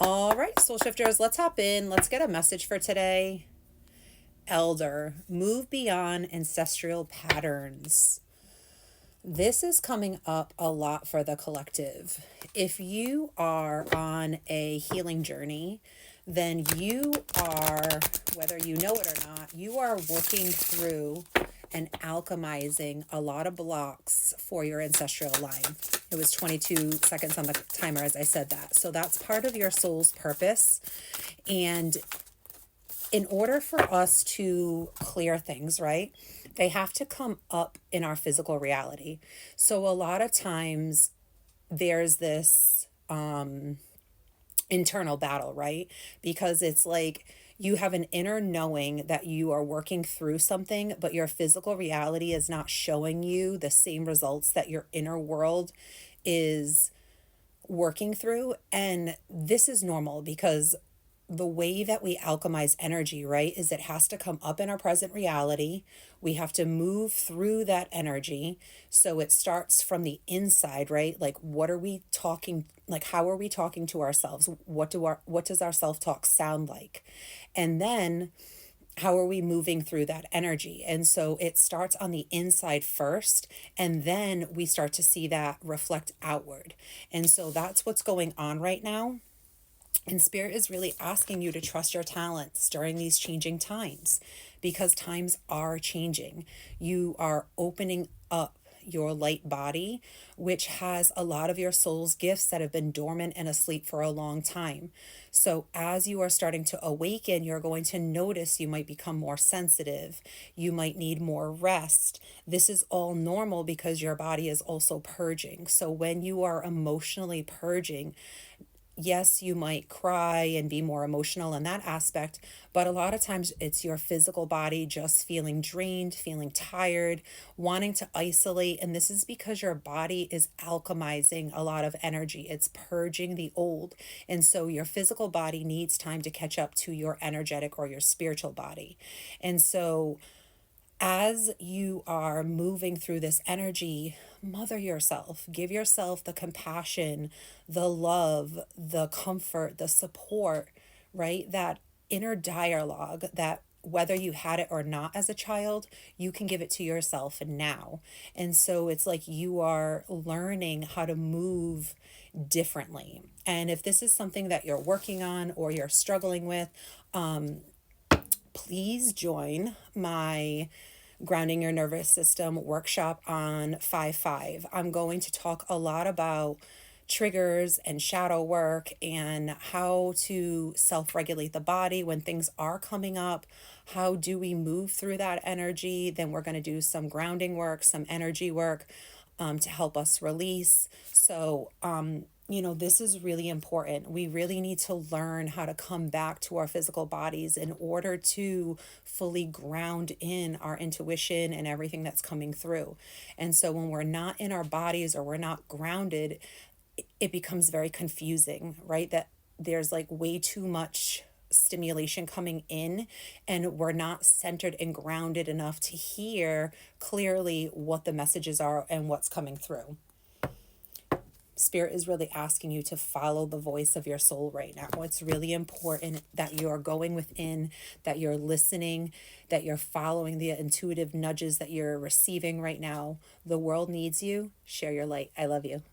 All right, soul shifters, let's hop in. Let's get a message for today. Elder, move beyond ancestral patterns. This is coming up a lot for the collective. If you are on a healing journey, then you are, whether you know it or not, you are working through and alchemizing a lot of blocks for your ancestral line. It was 22 seconds on the timer as I said that. So that's part of your soul's purpose. And in order for us to clear things, right, they have to come up in our physical reality. So a lot of times there's this internal battle, right? Because it's like you have an inner knowing that you are working through something, but your physical reality is not showing you the same results that your inner world is working through. And this is normal because the way that we alchemize energy, right, is it has to come up in our present reality. We have to move through that energy. So it starts from the inside, right? Like, what are we talking, like, how are we talking to ourselves? What does our self-talk sound like? And then how are we moving through that energy? And so it starts on the inside first, and then we start to see that reflect outward. And so that's what's going on right now. And Spirit is really asking you to trust your talents during these changing times because times are changing. You are opening up your light body, which has a lot of your soul's gifts that have been dormant and asleep for a long time. So, as you are starting to awaken, you're going to notice you might become more sensitive. You might need more rest. This is all normal because your body is also purging. So, when you are emotionally purging, yes, you might cry and be more emotional in that aspect, but a lot of times it's your physical body just feeling drained, feeling tired, wanting to isolate. And this is because your body is alchemizing a lot of energy. It's purging the old. And so your physical body needs time to catch up to your energetic or your spiritual body. And so as you are moving through this energy, mother yourself, give yourself the compassion, the love, the comfort, the support, right? That inner dialogue that whether you had it or not as a child, you can give it to yourself now. And so it's like you are learning how to move differently. And if this is something that you're working on or you're struggling with, please join my Grounding Your Nervous System workshop on 5/5. I'm going to talk a lot about triggers and shadow work and how to self-regulate the body when things are coming up. How do we move through that energy? Then we're going to do some grounding work, some energy work to help us release. So, this is really important. We really need to learn how to come back to our physical bodies in order to fully ground in our intuition and everything that's coming through. And so when we're not in our bodies or we're not grounded, it becomes very confusing, right? That there's like way too much stimulation coming in and we're not centered and grounded enough to hear clearly what the messages are and what's coming through. Spirit is really asking you to follow the voice of your soul right now. It's really important that you're going within, that you're listening, that you're following the intuitive nudges that you're receiving right now. The world needs you. Share your light. I love you.